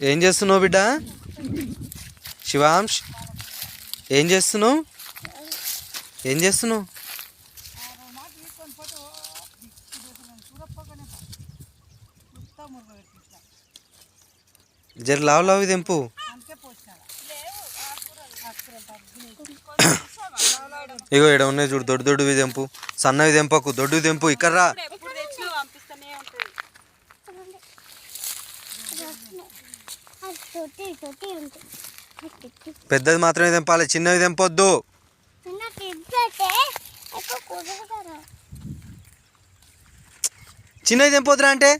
ఏం చేస్తున్నావు బిడ్డ? శివాంష్ ఏం చేస్తున్నావు? ఏం చేస్తున్నావు? జర లావు లావు తెంపు. ఇగో ఇక్కడ ఉన్నాయి చూడు, దొడ్డు దొడ్డువి తెంపు. సన్నవి తెంపకు, దొడ్డు తెంపు. ఇక్కడ రా. పెద్దది మాత్రమే తెంపాలి, చిన్నవి తెంపొద్దు. చిన్నవి తెంపొద్దురా అంటే